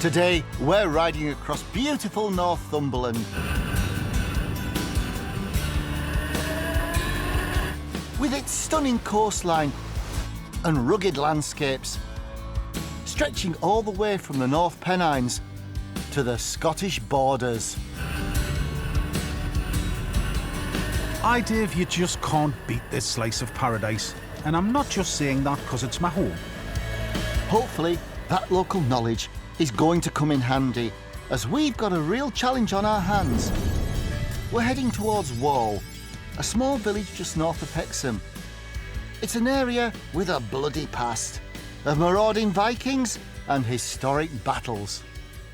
Today, we're riding across beautiful Northumberland. With its stunning coastline and rugged landscapes, stretching all the way from the North Pennines to the Scottish borders. Aye, Dave, you just can't beat this slice of paradise. And I'm not just saying that because it's my home. Hopefully, that local knowledge is going to come in handy, as we've got a real challenge on our hands. We're heading towards Wall, a small village just north of Hexham. It's an area with a bloody past of marauding Vikings and historic battles.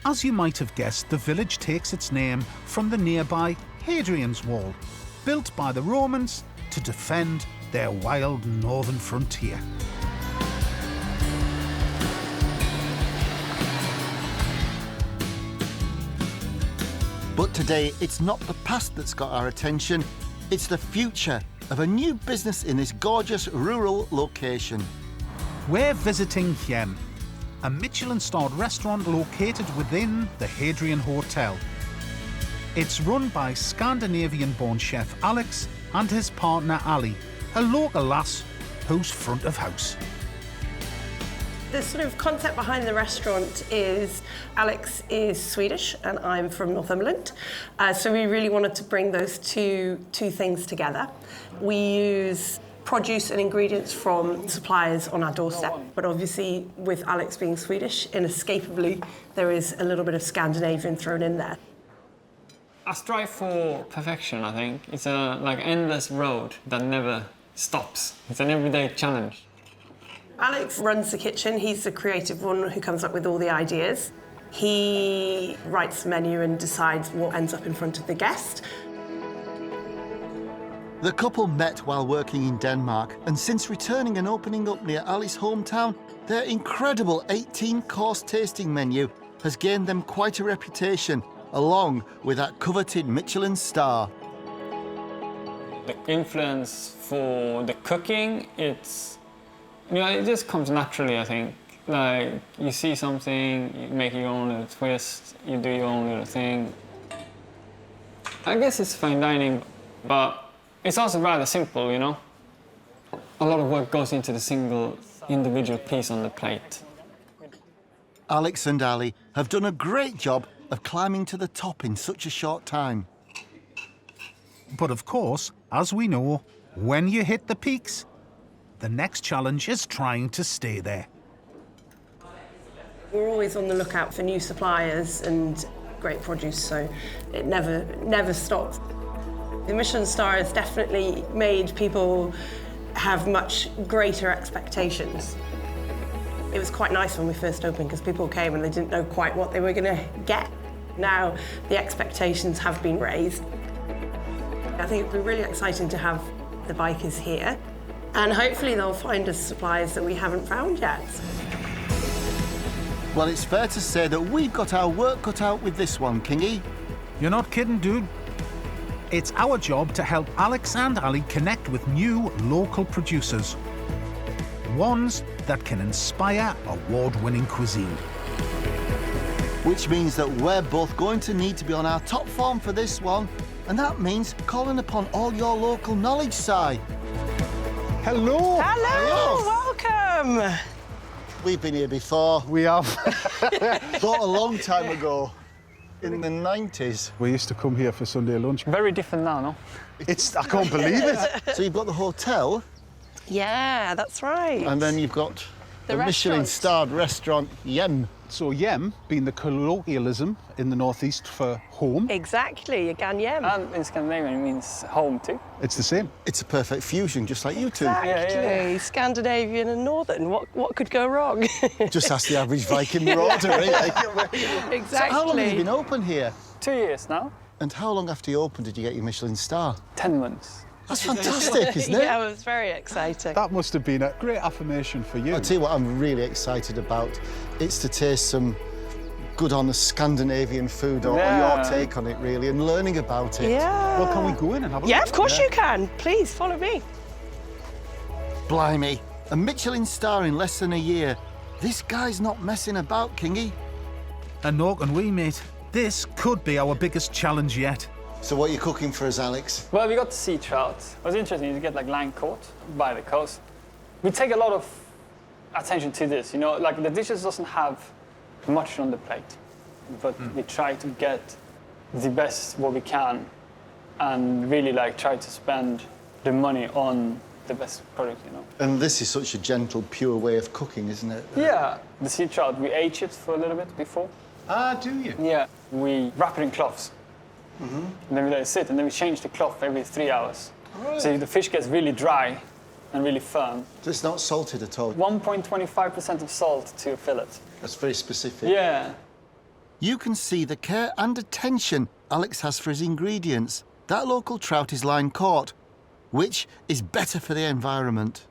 As you might have guessed, the village takes its name from the nearby Hadrian's Wall, built by the Romans to defend their wild northern frontier. But today, it's not the past that's got our attention, it's the future of a new business in this gorgeous rural location. We're visiting Hjem, a Michelin-starred restaurant located within the Hadrian Hotel. It's run by Scandinavian-born chef Alex and his partner Ali, a local lass who's front of house. The sort of concept behind the restaurant is Alex is Swedish and I'm from Northumberland. So we really wanted to bring those two things together. We use produce and ingredients from suppliers on our doorstep. But obviously, with Alex being Swedish, inescapably, there is a little bit of Scandinavian thrown in there. I strive for perfection, I think. It's a like endless road that never stops. It's an everyday challenge. Alex runs the kitchen. He's the creative one who comes up with all the ideas. He writes the menu and decides what ends up in front of the guest. The couple met while working in Denmark, and since returning and opening up near Ali's hometown, their incredible 18-course tasting menu has gained them quite a reputation, along with that coveted Michelin star. The influence for the cooking, it just comes naturally, I think. Like, you see something, you make your own little twist, you do your own little thing. I guess it's fine dining, but it's also rather simple, you know? A lot of work goes into the single individual piece on the plate. Alex and Ali have done a great job of climbing to the top in such a short time. But of course, as we know, when you hit the peaks, the next challenge is trying to stay there. We're always on the lookout for new suppliers and great produce, so it never stops. The Michelin star has definitely made people have much greater expectations. It was quite nice when we first opened because people came and they didn't know quite what they were going to get. Now the expectations have been raised. I think it'll be really exciting to have the bikers here, and hopefully they'll find us suppliers that we haven't found yet. Well, it's fair to say that we've got our work cut out with this one, Kingy. You're not kidding, dude. It's our job to help Alex and Ali connect with new local producers. Ones that can inspire award-winning cuisine. Which means that we're both going to need to be on our top form for this one, and that means calling upon all your local knowledge, Si. Hello! Hello! Welcome! We've been here before. We have. Thought a long time ago, in the 90s. We used to come here for Sunday lunch. Very different now, no? I can't believe it. So you've got the hotel, Yeah, that's right. and then you've got the Michelin-starred restaurant, Hjem. So Hjem, being the colloquialism in the northeast for home. Exactly, again, yeah. And in Scandinavian it means home too. It's the same. It's a perfect fusion, just like you two. Exactly. Yeah. Scandinavian and Northern. What could go wrong? Just ask the average Viking marauder, really. Exactly. So how long have you been open here? 2 years now. And how long after you opened did you get your Michelin star? 10 months. That's fantastic, isn't it? Yeah, it was very exciting. That must have been a great affirmation for you. I'll tell you what I'm really excited about. It's to taste some good on the Scandinavian food, or your take on it, really, and learning about it. Yeah. Well, can we go in and have a look? Yeah, of course you can. Please, follow me. Blimey, a Michelin star in less than a year. This guy's not messing about, Kingy. And nor can we, mate. This could be our biggest challenge yet. So what are you cooking for us, Alex? Well, we got the sea trout. It was interesting to get like line caught by the coast. We take a lot of attention to this, you know, like the dishes doesn't have much on the plate, but we try to get the best what we can and really like try to spend the money on the best product, you know. And this is such a gentle, pure way of cooking, isn't it? Yeah, the sea trout, we age it for a little bit before. Ah, do you? Yeah, we wrap it in cloths. And then we let it sit, and then we change the cloth every 3 hours. Right. So the fish gets really dry and really firm. So it's not salted at all? 1.25% of salt to a fillet. That's very specific. Yeah. You can see the care and attention Alex has for his ingredients. That local trout is line caught, which is better for the environment.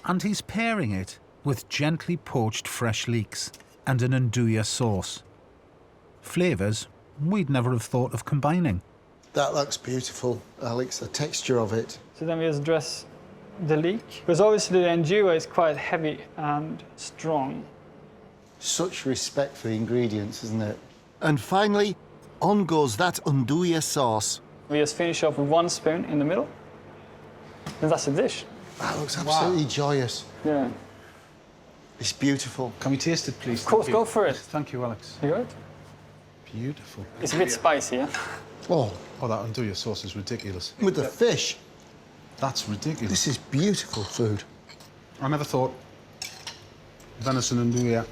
And he's pairing it with gently poached fresh leeks and an andouille sauce. Flavours we'd never have thought of combining. That looks beautiful, Alex, the texture of it. So then we just dress the leek. Because obviously the andouille is quite heavy and strong. Such respect for the ingredients, isn't it? And finally, on goes that andouille sauce. We just finish off with 1 spoon in the middle. And that's the dish. That looks absolutely joyous. Yeah. It's beautiful. Can we taste it, please? Of course, go for it. Thank you, Alex. You got it? Beautiful. It's a bit spicy, yeah? Oh, Oh, that andouille sauce is ridiculous. with the fish. That's ridiculous. This is beautiful food. I never thought venison andouille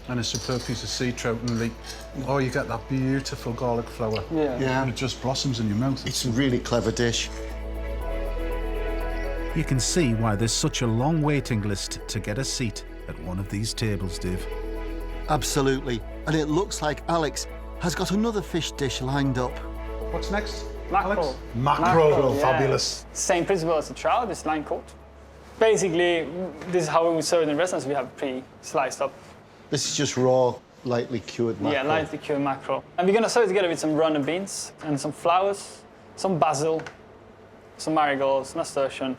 and a superb piece of sea trout and leek. Oh, you get that beautiful garlic flour. Yeah. And it just blossoms in your mouth. It's a really clever dish. You can see why there's such a long waiting list to get a seat at one of these tables, Dave. Absolutely. And it looks like Alex has got another fish dish lined up. What's next? Mackerel. Mackerel, yeah. fabulous. Same principle as the trout, it's line caught. Basically, this is how we serve it in restaurants. We have pre-sliced up. This is just raw, lightly cured mackerel. Yeah, lightly cured mackerel. And we're gonna serve it together with some runner beans and some flowers, some basil, some marigolds, nasturtium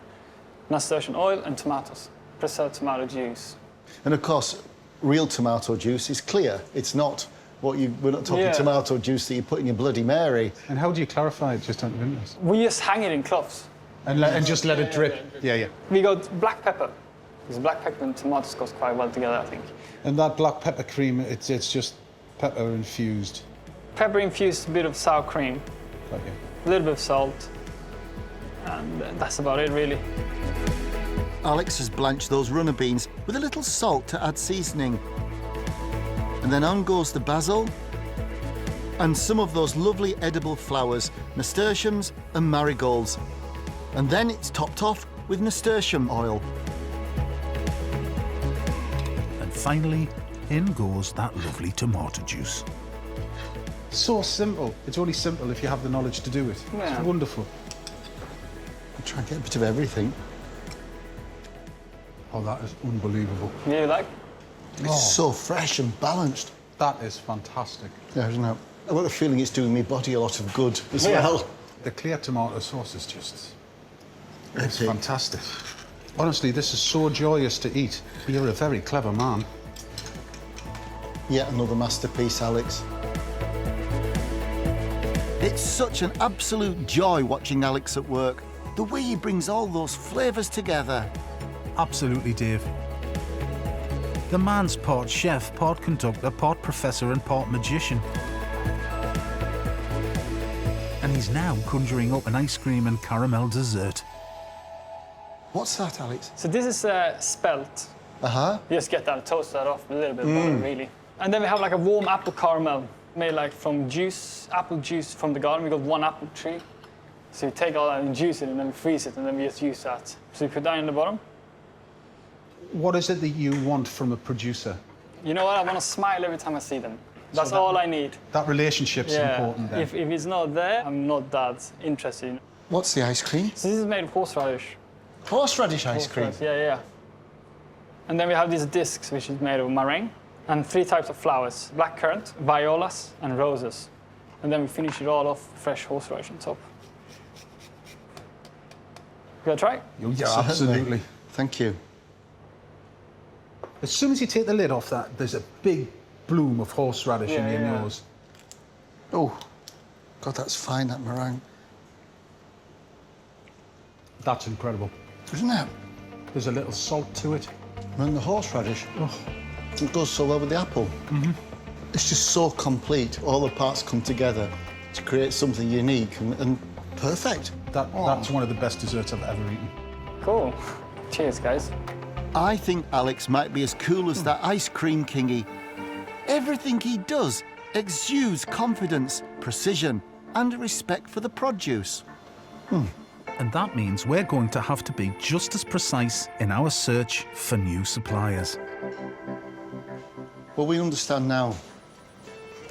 oil, and tomatoes. Preserved tomato juice. And of course, real tomato juice is clear. It's not we're not talking Yeah. tomato juice that you put in your Bloody Mary. And how do you clarify it, just out of interest? We just hang it in cloths. And just let it drip? Yeah. We got black pepper. Because black pepper and tomatoes goes quite well together, I think. And that black pepper cream, it's just pepper infused. Pepper infused, a bit of sour cream, Got you. a little bit of salt, and that's about it, really. Alex has blanched those runner beans with a little salt to add seasoning. And then on goes the basil and some of those lovely edible flowers, nasturtiums and marigolds. And then it's topped off with nasturtium oil. And finally, in goes that lovely tomato juice. So simple. It's only simple if you have the knowledge to do it. Yeah. It's wonderful. I'll try and get a bit of everything. Oh, that is unbelievable. Yeah, you like? It's so fresh and balanced. That is fantastic. Yeah, isn't it? I've got the feeling it's doing my body a lot of good as Yeah. well. The clear tomato sauce is just... It's Epic. fantastic. Honestly, this is so joyous to eat. You're a very clever man. Yet another masterpiece, Alex. It's such an absolute joy watching Alex at work. The way he brings all those flavours together. Absolutely, Dave. The man's part chef, part conductor, part professor and part magician. And he's now conjuring up an ice cream and caramel dessert. What's that, Alex? So this is spelt. Uh-huh. You just get that, toast that off with a little bit of butter, really. And then we have like a warm apple caramel made like from juice, apple juice from the garden. We got 1 apple tree. So you take all that and juice it and then we freeze it and then we just use that. So you put that in the bottom. What is it that you want from a producer? You know what? I want to smile every time I see them. That's all I need. That relationship's important then. If it's not there, I'm not that interested. What's the ice cream? So this is made of horseradish. Horseradish ice cream. Yeah. And then we have these discs, which is made of meringue, and 3 types of flowers: blackcurrant, violas, and roses. And then we finish it all off with fresh horseradish on top. You gonna try? Yeah, absolutely. Thank you. As soon as you take the lid off that, there's a big bloom of horseradish in your nose. Oh, God, that's fine, that meringue. That's incredible. Isn't it? There's a little salt to it. And the horseradish, it goes so well with the apple. It's just so complete. All the parts come together to create something unique and perfect. That's one of the best desserts I've ever eaten. Cool. Cheers, guys. I think Alex might be as cool as that ice cream kingy. Everything he does exudes confidence, precision, and respect for the produce. And that means we're going to have to be just as precise in our search for new suppliers. Well, we understand now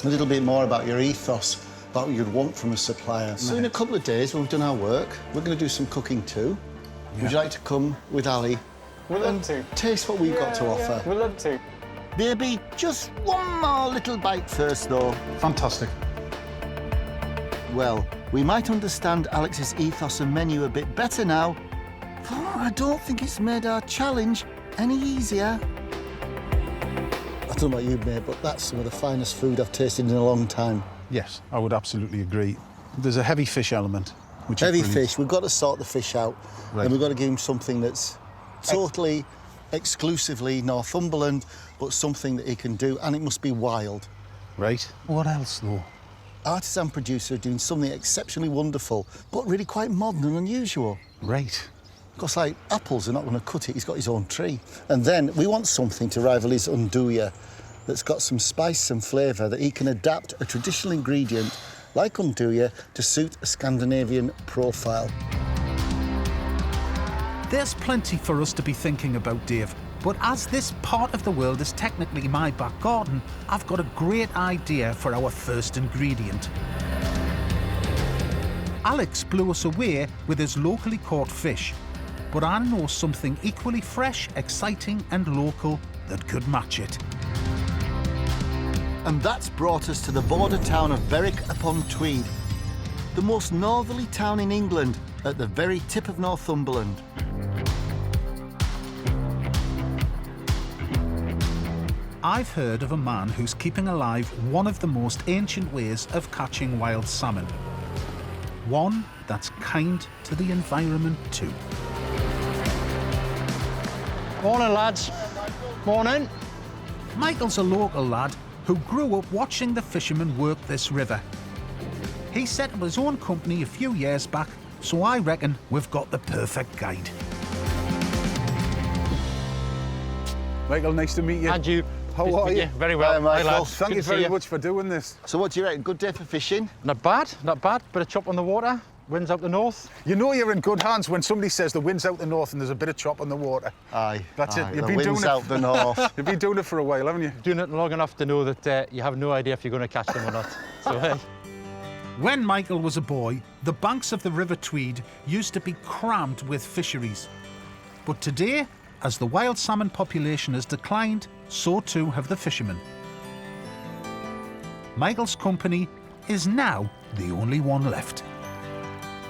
a little bit more about your ethos, about what you'd want from a supplier. So in a couple of days, when we've done our work, we're going to do some cooking too. Yeah. Would you like to come with Ali? We'd love to. Taste what we've got to offer. We'd love to. Baby, just one more little bite first, though. Fantastic. Well, we might understand Alex's ethos and menu a bit better now. Oh, I don't think it's made our challenge any easier. I don't know about you, mate, but that's some of the finest food I've tasted in a long time. Yes, I would absolutely agree. There's a heavy fish element, which Heavy is brilliant. fish, we've got to sort the fish out. Right. And we've got to give him something that's totally, exclusively Northumberland, but something that he can do, and it must be wild. Right. What else, though? Artisan producer doing something exceptionally wonderful, but really quite modern and unusual. Right. Because, like, apples are not going to cut it. He's got his own tree. And then we want something to rival his unduya that's got some spice and flavour that he can adapt a traditional ingredient, like unduya, to suit a Scandinavian profile. There's plenty for us to be thinking about, Dave. But as this part of the world is technically my back garden, I've got a great idea for our first ingredient. Alex blew us away with his locally caught fish, but I know something equally fresh, exciting and local that could match it. And that's brought us to the border town of Berwick-upon-Tweed, the most northerly town in England, at the very tip of Northumberland. I've heard of a man who's keeping alive one of the most ancient ways of catching wild salmon. One that's kind to the environment too. Morning, lads. Morning. Michael's a local lad who grew up watching the fishermen work this river. He set up his own company a few years back, so I reckon we've got the perfect guide. Michael, nice to meet you. And you. How are you? Very well. Hi, Michael. lads. Thank Good you to see very much for doing this. So what do you reckon? Good day for fishing? Not bad, not bad. Bit of chop on the water. Wind's out the north. You know you're in good hands when somebody says the wind's out the north and there's a bit of chop on the water. Aye. That's aye. it. You've The been wind's doing it. out the north. You've been doing it for a while, haven't you? Doing it long enough to know that you have no idea if you're going to catch them or not. So, hey. When Michael was a boy, the banks of the River Tweed used to be crammed with fisheries. But today, as the wild salmon population has declined, so too have the fishermen. Michael's company is now the only one left.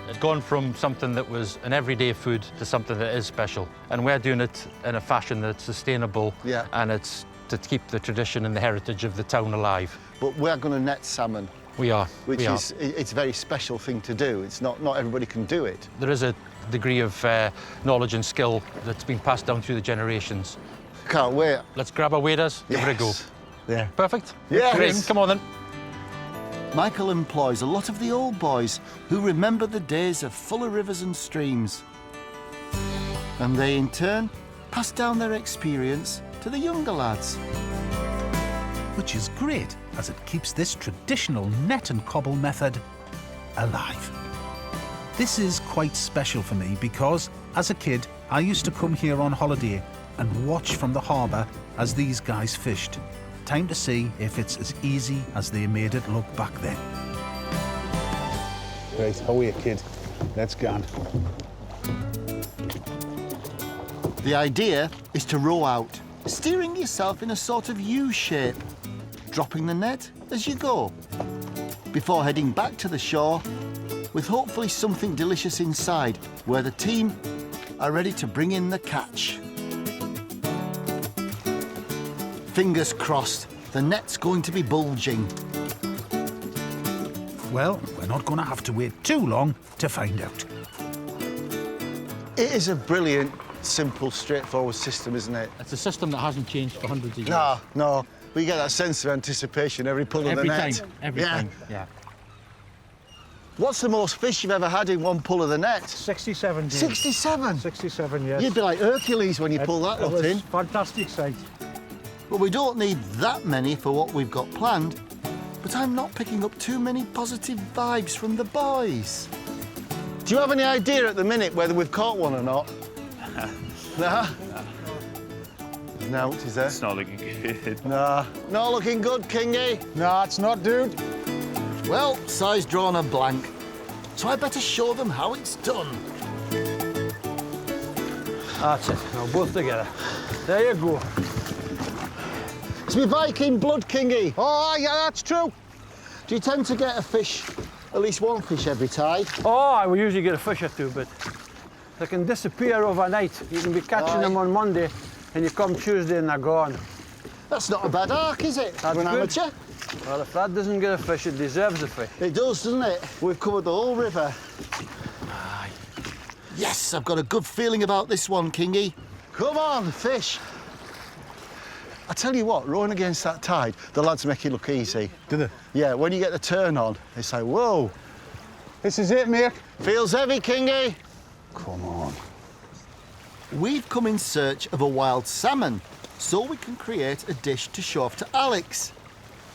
It's gone from something that was an everyday food to something that is special. And we're doing it in a fashion that's sustainable. Yeah. And it's to keep the tradition and the heritage of the town alive. But we're going to net salmon, We are. which we are. it's a very special thing to do. It's not everybody can do it. There is a degree of knowledge and skill that's been passed down through the generations. Can't wait. Let's grab our waders, give it a go. Yes. Yeah. Perfect? Yes. Great. Come on then. Michael employs a lot of the old boys who remember the days of fuller rivers and streams. And they, in turn, pass down their experience to the younger lads. Which is great, as it keeps this traditional net and cobble method alive. This is quite special for me because, as a kid, I used to come here on holiday and watch from the harbour as these guys fished. Time to see if it's as easy as they made it look back then. Right, how are you, kid? Let's go on. The idea is to row out, steering yourself in a sort of U shape, dropping the net as you go, before heading back to the shore with hopefully something delicious inside, where the team are ready to bring in the catch. Fingers crossed, the net's going to be bulging. Well, we're not going to have to wait too long to find out. It is a brilliant, simple, straightforward system, isn't it? It's a system that hasn't changed for hundreds of years. No. We get that sense of anticipation every pull of the net. Every time, yeah. What's the most fish you've ever had in one pull of the net? 67 days. 67? 67, yes. You'd be like Hercules when you pull that lot in. Fantastic sight. Well, we don't need that many for what we've got planned, but I'm not picking up too many positive vibes from the boys. Do you have any idea at the minute whether we've caught one or not? Nah? No, is there? It's not looking good. Nah. Not looking good, Kingy. No, it's not, dude. Well, Si's drawn a blank, so I better show them how it's done. That's it. Now both together. There you go. It's me Viking blood, Kingy. Oh, yeah, that's true. Do you tend to get a fish, at least one fish every tide? Oh, I will usually get a fish or two, but they can disappear overnight. You can be catching them on Monday, and you come Tuesday and they're gone. That's not a bad arc, is it? That's for an good. amateur? Well, if that doesn't get a fish, it deserves a fish. It does, doesn't it? We've covered the whole river. Yes, I've got a good feeling about this one, Kingy. Come on, fish. I tell you what, rowing against that tide, the lads make it look easy. Do they? Yeah, when you get the turn on, it's like, whoa. This is it, mate. Feels heavy, Kingy. Come on. We've come in search of a wild salmon, so we can create a dish to show off to Alex.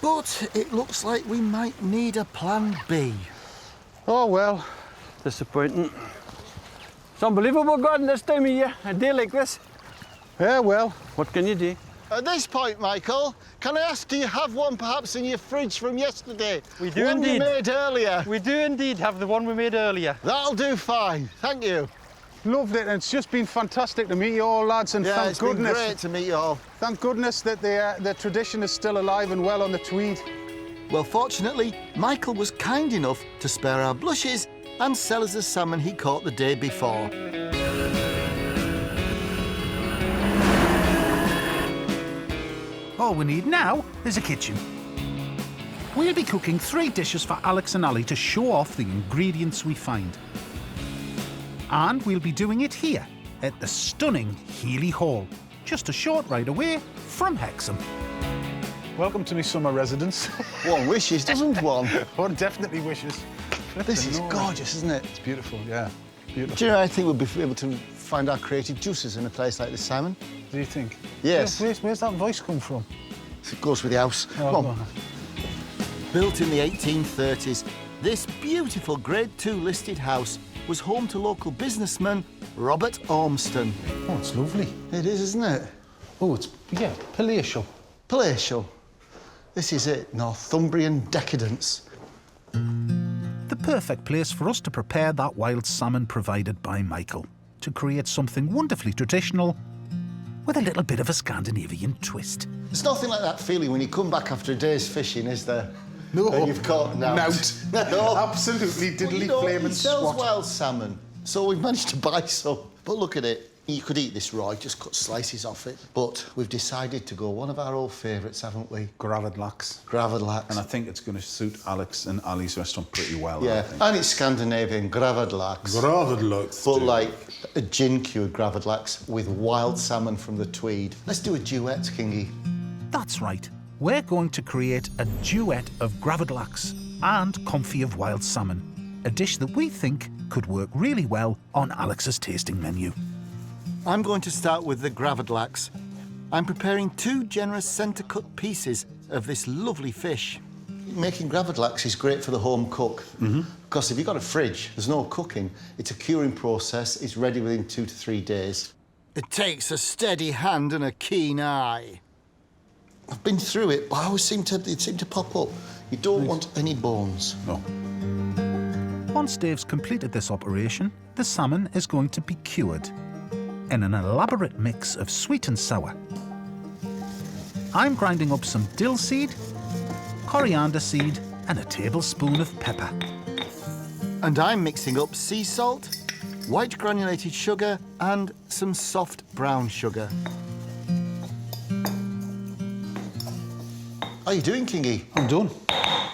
But it looks like we might need a plan B. Oh, well. Disappointing. It's unbelievable, Gordon, this time of year, a day like this. Yeah, well. What can you do? At this point, Michael, can I ask, do you have one perhaps in your fridge from yesterday? We do one indeed. you made earlier. We do indeed have the one we made earlier. That'll do fine, thank you. Loved it, and it's just been fantastic to meet you all, lads, and Yeah, thank it's goodness. been great to meet you all. Thank goodness that the tradition is still alive and well on the Tweed. Well, fortunately, Michael was kind enough to spare our blushes and sell us the salmon he caught the day before. All we need now is a kitchen. We'll be cooking 3 dishes for Alex and Ali to show off the ingredients we find. And we'll be doing it here at the stunning Healey Hall, just a short ride away from Hexham. Welcome to my summer residence. One wishes, doesn't one? One definitely wishes. This is Nice. gorgeous, isn't it? It's beautiful, yeah. Beautiful. Do you know, I think we'll be able to find our creative juices in a place like this, Simon. Do you think? Yes. Where's that voice come from? It goes with the house. Oh, Come go on. on. Built in the 1830s, this beautiful Grade 2 listed house was home to local businessman Robert Ormston. Oh, it's lovely. It is, isn't it? Oh, it's, yeah, palatial. Palatial. This is it, Northumbrian decadence. The perfect place for us to prepare that wild salmon provided by Michael, to create something wonderfully traditional with a little bit of a Scandinavian twist. There's nothing like that feeling when you come back after a day's fishing, is there? No. And you've caught an out. No. Absolutely Well, diddly you know, flaming he sells swat. wild salmon, so we've managed to buy some. But look at it. You could eat this raw, just cut slices off it. But we've decided to go one of our old favourites, haven't we? Gravadlax. Gravadlax. And I think it's going to suit Alex and Ali's restaurant pretty well. I Yeah, think. and it's Scandinavian, Gravadlax. Gravadlax. But like a gin-cured Gravadlax with wild salmon from the Tweed. Let's do a duet, Kingy. That's right. We're going to create a duet of gravadlax and confit of wild salmon, a dish that we think could work really well on Alex's tasting menu. I'm going to start with the gravadlax. I'm preparing 2 generous centre-cut pieces of this lovely fish. Making Gravadlax is great for the home cook. Because if you've got a fridge, there's no cooking. It's a curing process. It's ready within 2 to 3 days. It takes a steady hand and a keen eye. I've been through it, but I always seem to pop up. You don't want any bones. No. Once Dave's completed this operation, the salmon is going to be cured in an elaborate mix of sweet and sour. I'm grinding up some dill seed, coriander seed, and a tablespoon of pepper. And I'm mixing up sea salt, white granulated sugar, and some soft brown sugar. How you doing, Kingy? I'm done.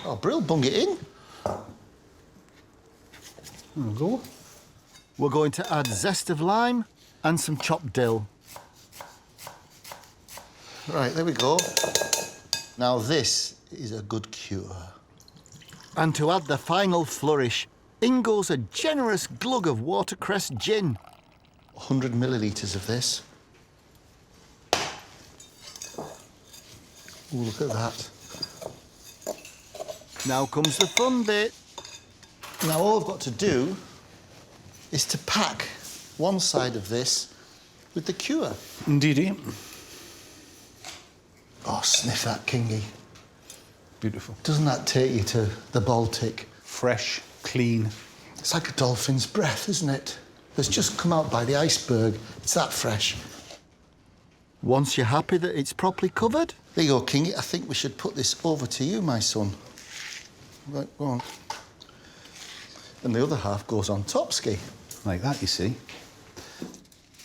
Oh, Brill, bung it in. There we go. We're going to add zest of lime and some chopped dill. Right, there we go. Now this is a good cure. And to add the final flourish, in goes a generous glug of watercress gin. 100 millilitres of this. Ooh, look at that. Now comes the fun bit. Now all I've got to do is to pack one side of this with the cure. Indeedy. Oh, sniff that, Kingy. Beautiful. Doesn't that take you to the Baltic? Fresh, clean. It's like a dolphin's breath, isn't it? It's just come out by the iceberg. It's that fresh. Once you're happy that it's properly covered, There you go, Kingy. I think we should put this over to you, my son. Right, go on. And the other half goes on top, Ski. Like that, you see.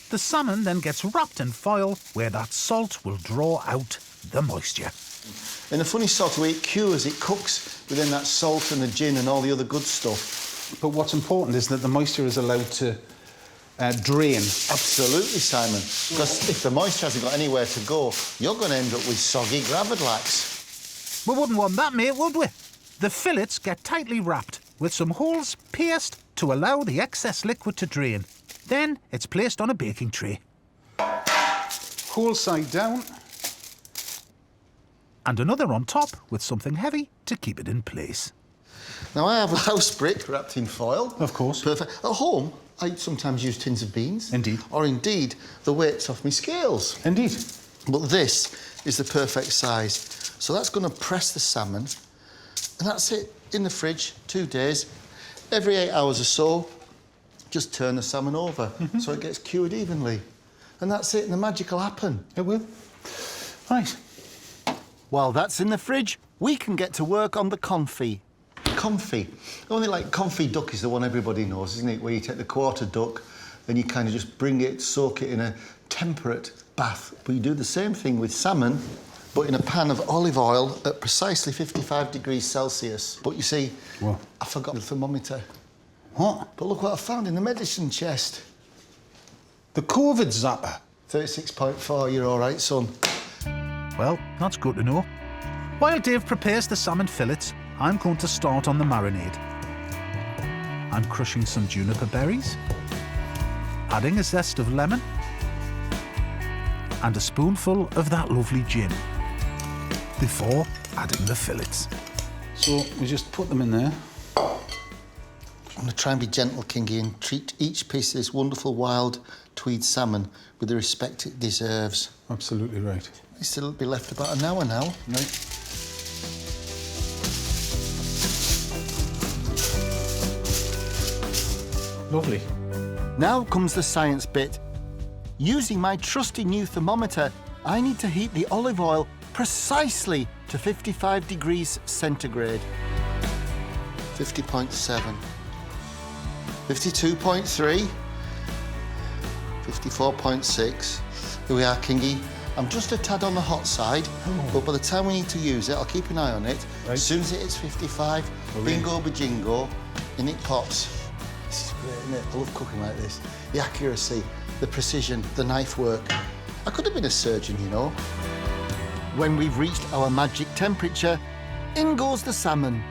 The salmon then gets wrapped in foil where that salt will draw out the moisture. In a funny sort of way, it cures, it cooks within that salt and the gin and all the other good stuff. But what's important is that the moisture is allowed to drain. Absolutely, Simon. Because if the moisture hasn't got anywhere to go, you're going to end up with soggy gravadlax. We wouldn't want that, mate, would we? The fillets get tightly wrapped with some holes pierced to allow the excess liquid to drain. Then it's placed on a baking tray. Whole side down. And another on top with something heavy to keep it in place. Now, I have a house brick wrapped in foil. Of course. Perfect. At home, I sometimes use tins of beans. Indeed. Or indeed, the weights off my scales. Indeed. But this is the perfect size. So that's going to press the salmon. And that's it. In the fridge, 2 days. Every 8 hours or so, just turn the salmon over so it gets cured evenly. And that's it, and the magic will happen. It will. Right. while that's in the fridge, we can get to work on the confit. Confit. Only like confit duck is the one everybody knows, isn't it? Where you take the quarter duck, then you kind of just bring it, soak it in a temperate bath. But you do the same thing with salmon, but in a pan of olive oil at precisely 55 degrees Celsius. But you see, What? I forgot the thermometer. What? But look what I found in the medicine chest. The COVID zapper. 36.4, you're all right, son. Well, that's good to know. While Dave prepares the salmon fillets, I'm going to start on the marinade. I'm crushing some juniper berries, adding a zest of lemon, and a spoonful of that lovely gin, before adding the fillets. So we just put them in there. I'm going to try and be gentle, Kingy, and treat each piece of this wonderful wild tweed salmon with the respect it deserves. Absolutely right. It's still be left about an hour now. Right. Lovely. Now comes the science bit. Using my trusty new thermometer, I need to heat the olive oil precisely to 55 degrees centigrade. 50.7. 52.3. 54.6. Here we are, Kingy. I'm just a tad on the hot side, but by the time we need to use it, I'll keep an eye on it. Right. As soon as it hits 55, bingo bajingo, and it pops. This is great, isn't it? I love cooking like this. The accuracy, the precision, the knife work. I could have been a surgeon, you know. When we've reached our magic temperature, in goes the salmon.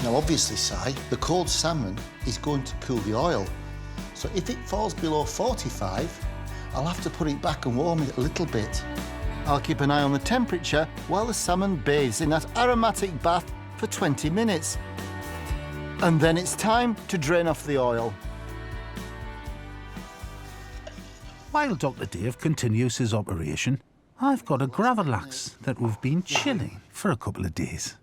Now, obviously, Si, the cold salmon is going to cool the oil. So if it falls below 45, I'll have to put it back and warm it a little bit. I'll keep an eye on the temperature while the salmon bathes in that aromatic bath for 20 minutes. And then it's time to drain off the oil. While Dr. Dave continues his operation, I've got a gravadlax that we've been chilling for a couple of days.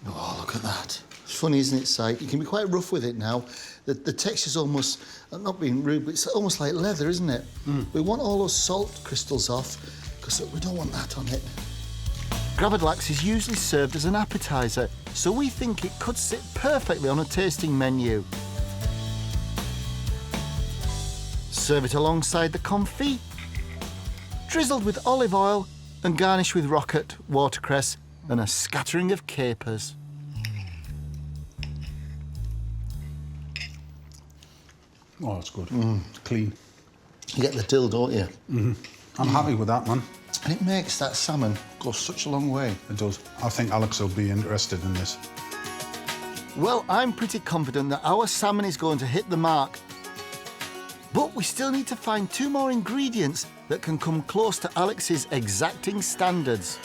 Oh, look at that. It's funny, isn't it, Si? You can be quite rough with it now. The texture's almost, I'm not being rude, but it's almost like leather, isn't it? We want all those salt crystals off, because we don't want that on it. Gravadlax is usually served as an appetizer, so we think it could sit perfectly on a tasting menu. Serve it alongside the confit, drizzled with olive oil and garnish with rocket, watercress and a scattering of capers. Oh, that's good. Clean. You get the dill, don't you? I'm happy with that, man. And it makes that salmon go such a long way. It does. I think Alex will be interested in this. Well, I'm pretty confident that our salmon is going to hit the mark. But we still need to find 2 more ingredients that can come close to Alex's exacting standards.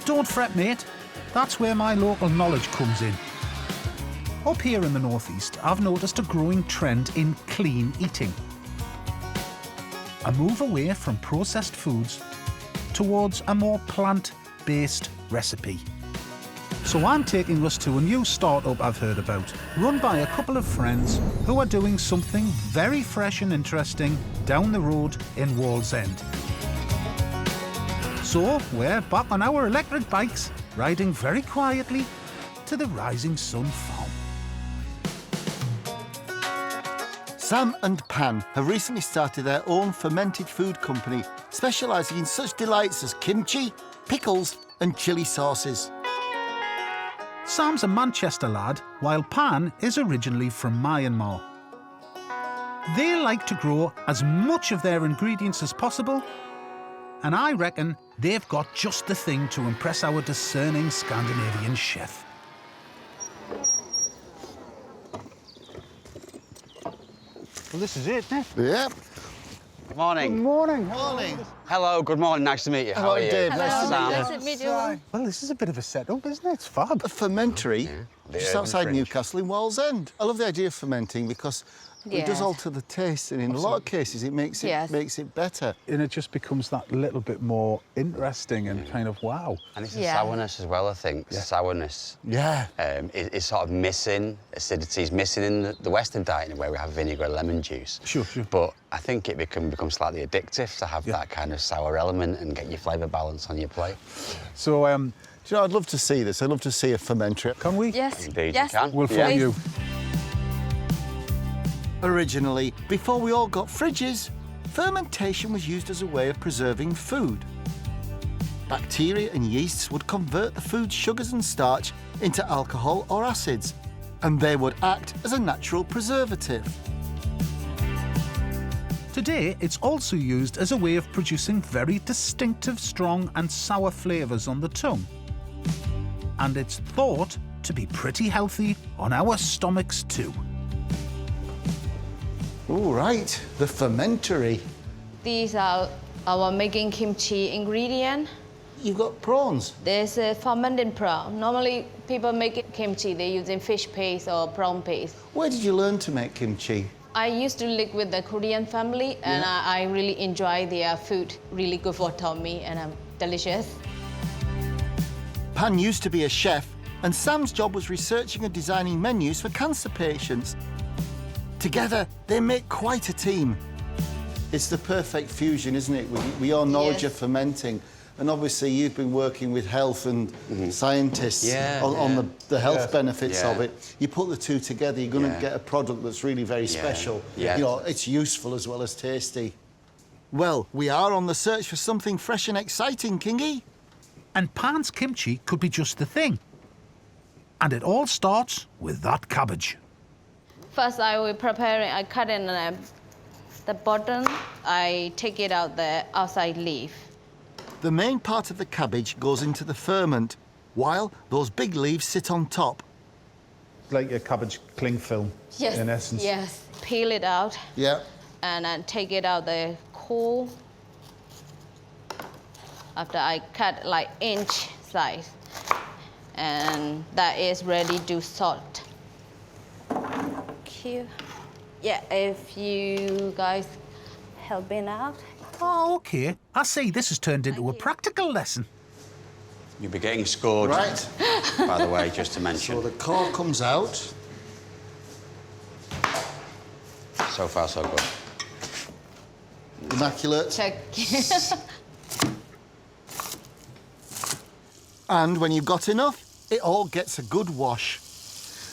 Don't fret, mate. That's where my local knowledge comes in. Up here in the northeast, I've noticed a growing trend in clean eating. A move away from processed foods towards a more plant-based recipe. So I'm taking us to a new startup I've heard about, run by a couple of friends who are doing something very fresh and interesting down the road in Wallsend. So we're back on our electric bikes, riding very quietly to the Rising Sun farm. Sam and Pan have recently started their own fermented food company, specialising in such delights as kimchi, pickles and chilli sauces. Sam's a Manchester lad, while Pan is originally from Myanmar. They like to grow as much of their ingredients as possible, and I reckon they've got just the thing to impress our discerning Scandinavian chef. Well, this is it, isn't it? Yeah. Good morning. Morning. Morning. Hello, good morning. Nice to meet you. How are you? Dave. Nice to Sam. meet you. Nice to meet you. Well, this is a bit of a setup, isn't it? It's fab. A fermentory The just urban outside fringe. Newcastle in Wallsend. I love the idea of fermenting because it does Yes. alter the taste, and in a lot of cases it makes it Yes. makes it better. And it just becomes that little bit more interesting and kind of wow. And it's the Yeah. sourness as well, I think. Sourness Yeah. is sort of missing. Acidity is missing in the Western diet, in where we have vinegar and lemon juice. Sure. But I think it can become slightly addictive to have that kind of sour element and get your flavour balance on your plate. So, Do you know, I'd love to see this. I'd love to see a fermentory. can we? Yes. Indeed, yes. you can. We'll follow you. Originally, before we all got fridges, fermentation was used as a way of preserving food. Bacteria and yeasts would convert the food's sugars and starch into alcohol or acids, and they would act as a natural preservative. Today, it's also used as a way of producing very distinctive, strong and sour flavours on the tongue. And it's thought to be pretty healthy on our stomachs too. All right, the fermentory. These are our making kimchi ingredient. You've got prawns. There's a fermented prawn. Normally, people make kimchi, they're using fish paste or prawn paste. Where did you learn to make kimchi? I used to live with the Korean family, and I really enjoy their food. Really good for tummy and delicious. Pan used to be a chef, and Sam's job was researching and designing menus for cancer patients. Together, they make quite a team. It's the perfect fusion, isn't it? With your knowledge Yes. of fermenting. And obviously, you've been working with health and scientists on the health benefits of it. You put the two together, you're going to get a product that's really very special. Yeah. You know, it's useful as well as tasty. Well, we are on the search for something fresh and exciting, Kingy. And Pan's kimchi could be just the thing. And it all starts with that cabbage. First, I will prepare it. I cut in the bottom. I take it out the outside leaf. The main part of the cabbage goes into the ferment, while those big leaves sit on top. Like a cabbage cling film, Yes. in essence. Yes. Peel it out Yeah. and then take it out the core. After I cut like inch size, and that is ready to salt. Cute. Yeah, if you guys helping out. Oh, OK. I see this has turned into a practical lesson. You'll be getting scored, Right. by the way, just to mention. So the core comes out. So far, so good. Immaculate. Check. And when you've got enough, it all gets a good wash.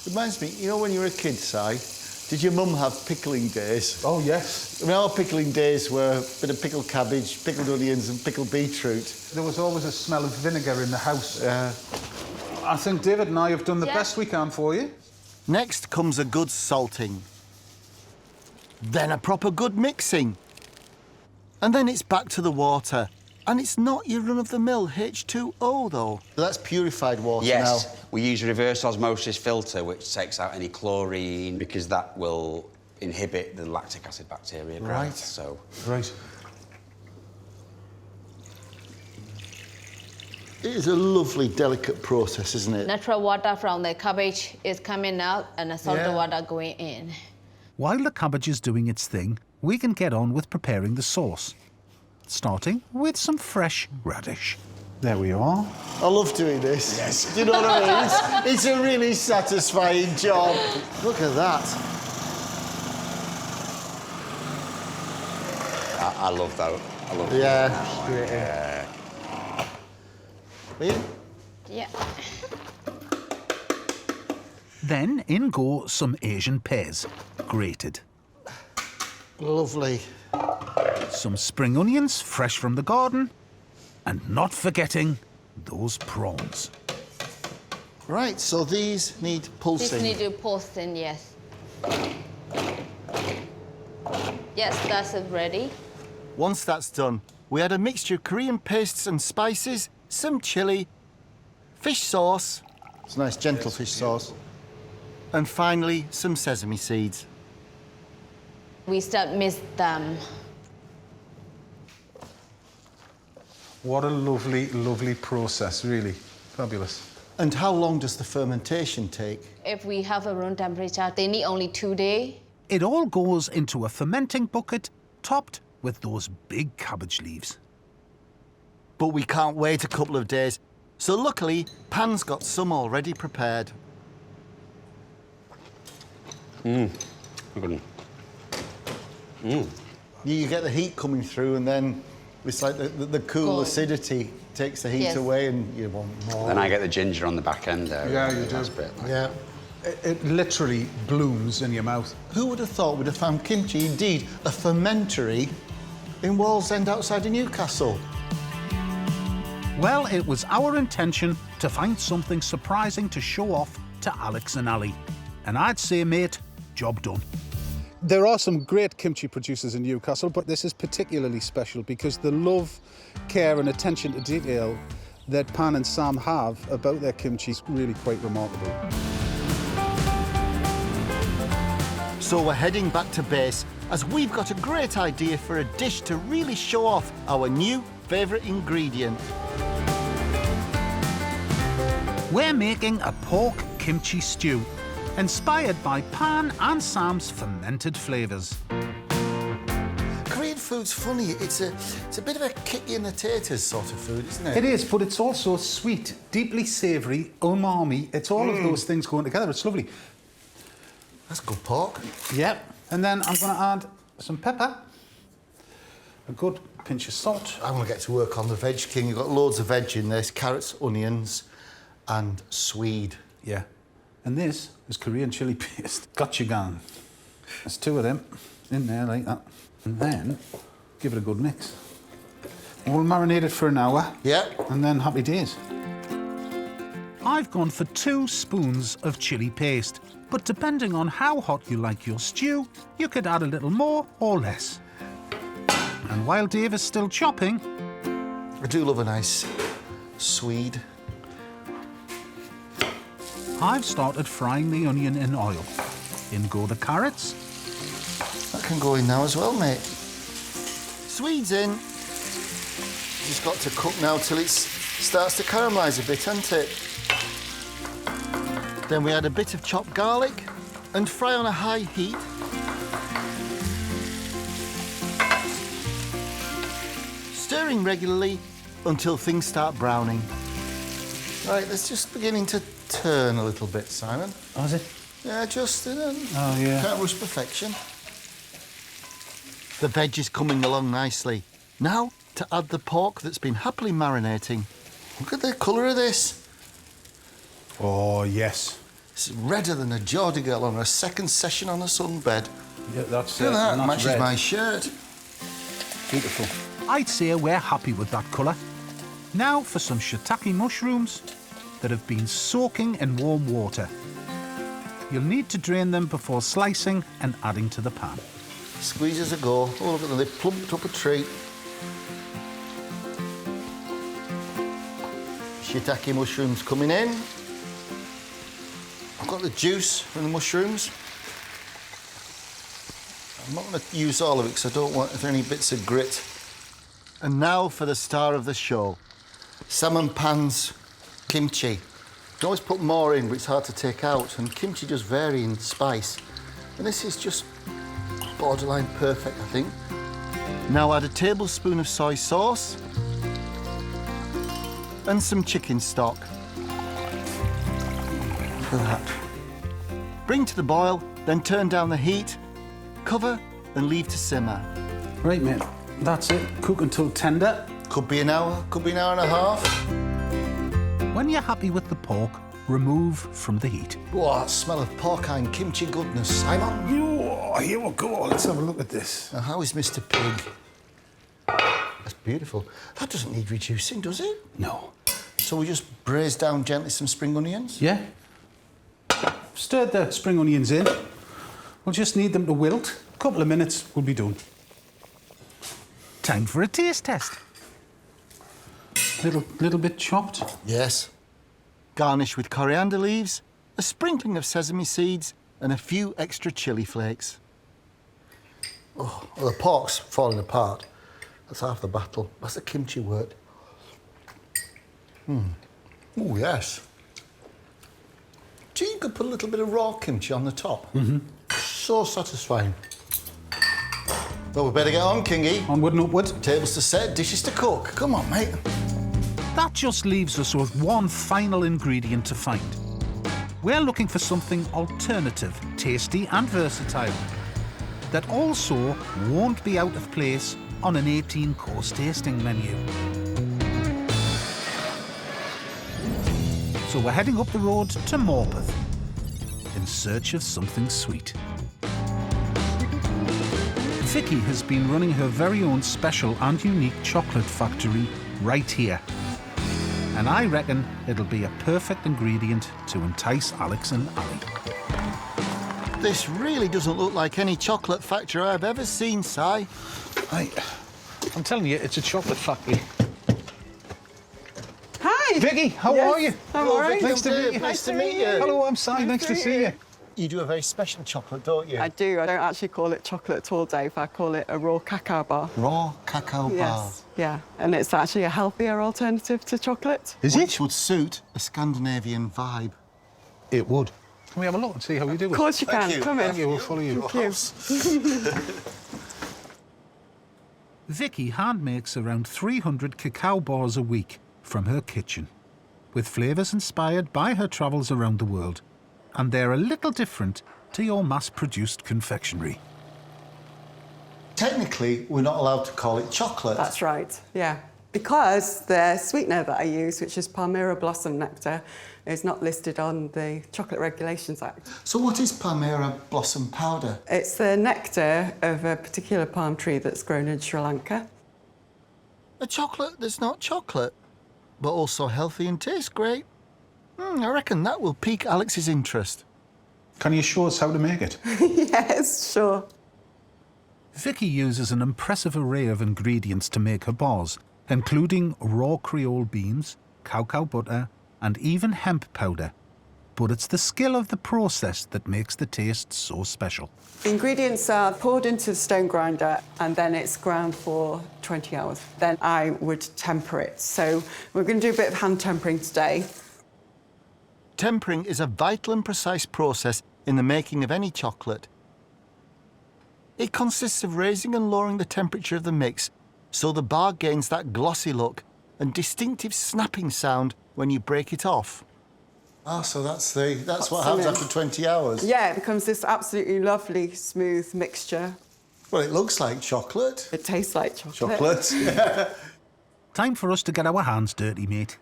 Reminds me, you know when you were a kid, Si, Did your mum have pickling days? Oh, yes. I mean, our pickling days were a bit of pickled cabbage, pickled onions and pickled beetroot. There was always a smell of vinegar in the house. I think David and I have done the best we can for you. Next comes a good salting. Then a proper good mixing. And then it's back to the water. And it's not your run-of-the-mill H2O, though. That's purified water Yes, now. we use a reverse osmosis filter, which takes out any chlorine, because that will inhibit the lactic acid bacteria growth. Right. So. Right. It is a lovely, delicate process, isn't it? Natural water from the cabbage is coming out and the salted water going in. While the cabbage is doing its thing, we can get on with preparing the sauce. Starting with some fresh radish. There we are. I love doing this. Yes. Do you know what I mean? It's a really satisfying job. Look at that. I love that. I love Yeah. Ian? Yeah. Then in go some Asian pears, grated. Lovely. Some spring onions, fresh from the garden. And not forgetting those prawns. Right, so these need pulsing. This need to pulsing, yes. Yes, that's it ready. Once that's done, we add a mixture of Korean pastes and spices, some chilli, fish sauce. It's a nice, gentle fish sauce. And finally, some sesame seeds. We start mix them. What a lovely, lovely process, really. Fabulous. And how long does the fermentation take? If we have a room temperature, they need only 2 days. It all goes into a fermenting bucket, topped with those big cabbage leaves. But we can't wait a couple of days, so luckily, Pan's got some already prepared. Good. You get the heat coming through and then it's like the cool acidity takes the heat away and you want more. Then I get the ginger on the back end there. Yeah, you do. Yeah. It literally blooms in your mouth. Who would have thought we'd have found kimchi, indeed, a fermentory, in Wallsend outside of Newcastle? Well, it was our intention to find something surprising to show off to Alex and Ali. And I'd say, mate, job done. There are some great kimchi producers in Newcastle, but this is particularly special because the love, care and attention to detail that Pan and Sam have about their kimchi is really quite remarkable. So we're heading back to base as we've got a great idea for a dish to really show off our new favourite ingredient. We're making a pork kimchi stew, inspired by Pan and Sam's fermented flavours. Korean food's funny. It's a bit of a kick in the taters sort of food, isn't it? It is, but it's also sweet, deeply savoury, umami. It's all of those things going together. It's lovely. That's good pork. Yep. And then I'm going to add some pepper, a good pinch of salt. I'm going to get to work on the veg, King. You've got loads of veg in this, carrots, onions and swede. Yeah. And this is Korean chili paste. Gochujang. There's 2 of them in there like that. And then give it a good mix. And we'll marinate it for an hour. Yeah. And then happy days. I've gone for 2 spoons of chili paste, but depending on how hot you like your stew, you could add a little more or less. And while Dave is still chopping... I do love a nice swede. I've started frying the onion in oil. In go the carrots. That can go in now as well, mate. Swede's in. Just got to cook now till it starts to caramelise a bit, hasn't it? Then we add a bit of chopped garlic and fry on a high heat. Stirring regularly until things start browning. Right, it's just beginning to turn a little bit, Simon. Oh, is it? Yeah, just, Oh, yeah. can't rush perfection. The veg is coming along nicely. Now to add the pork that's been happily marinating. Look at the colour of this. Oh, yes. It's redder than a Geordie girl on her second session on a sunbed. Yeah, that's Look at that, not matches red. my shirt. Beautiful. I'd say we're happy with that colour. Now for some shiitake mushrooms that have been soaking in warm water. You'll need to drain them before slicing and adding to the pan. Squeeze as I go. Oh, look at them, they've plumped up a treat. Shiitake mushrooms coming in. I've got the juice from the mushrooms. I'm not going to use all of it because I don't want any bits of grit. And now for the star of the show. Salmon pans kimchi. You can always put more in, but it's hard to take out. And kimchi does vary in spice. And this is just borderline perfect, I think. Now add a tablespoon of soy sauce and some chicken stock. Look at that. Bring to the boil, then turn down the heat, cover and leave to simmer. Right, mate. That's it. Cook until tender. Could be an hour, could be an hour and a half. When you're happy with the pork, remove from the heat. Oh, that smell of pork and kimchi goodness, Simon. Here we go. Let's have a look at this. Now, how is Mr. Pig? That's beautiful. That doesn't need reducing, does it? No. So we just braise down gently some spring onions? Yeah. Stirred the spring onions in. We'll just need them to wilt. A couple of minutes, we'll be done. Time for a taste test. Little bit chopped. Yes. Garnish with coriander leaves, a sprinkling of sesame seeds, and a few extra chilli flakes. Oh, well, the pork's falling apart. That's half the battle. That's the kimchi word. Oh, yes. Gee, you could put a little bit of raw kimchi on the top. Mm-hmm. So satisfying. Well, we better get on, Kingy. Onward and upward. Tables to set, dishes to cook. Come on, mate. That just leaves us with one final ingredient to find. We're looking for something alternative, tasty and versatile, that also won't be out of place on an 18-course tasting menu. So we're heading up the road to Morpeth in search of something sweet. Vicky has been running her very own special and unique chocolate factory right here. And I reckon it'll be a perfect ingredient to entice Alex and Ali. This really doesn't look like any chocolate factory I've ever seen, Si. I'm telling you, it's a chocolate factory. Hi. Vicky, how are you? I'm all right. Nice to meet you. Nice to meet you. Hello, I'm Si. Nice to see you. You do a very special chocolate, don't you? I do. I don't actually call it chocolate at all, Dave. I call it a raw cacao bar. Raw cacao bar. Yes. Yeah. And it's actually a healthier alternative to chocolate. Is Which would suit a Scandinavian vibe. It would. Can we have a look and see how you do it? Of course you can. Thank you. Come in. Thank you, we'll follow you. Thank you. Vicky hand makes around 300 cacao bars a week from her kitchen, with flavours inspired by her travels around the world. And they're a little different to your mass-produced confectionery. Technically, we're not allowed to call it chocolate. That's right. Yeah. Because the sweetener that I use, which is Palmyra blossom nectar, is not listed on the Chocolate Regulations Act. So what is Palmyra blossom powder? It's the nectar of a particular palm tree that's grown in Sri Lanka. A chocolate that's not chocolate, but also healthy and tastes great. I reckon that will pique Alex's interest. Can you show us how to make it? Yes, sure. Vicky uses an impressive array of ingredients to make her bars, including raw Creole beans, cacao butter, and even hemp powder. But it's the skill of the process that makes the taste so special. The ingredients are poured into the stone grinder and then it's ground for 20 hours. Then I would temper it. So we're going to do a bit of hand tempering today. Tempering is a vital and precise process in the making of any chocolate. It consists of raising and lowering the temperature of the mix so the bar gains that glossy look and distinctive snapping sound when you break it off. Ah, so that's what happens after 20 hours? Yeah, it becomes this absolutely lovely, smooth mixture. Well, it looks like chocolate. It tastes like chocolate. Chocolate. Time for us to get our hands dirty, mate.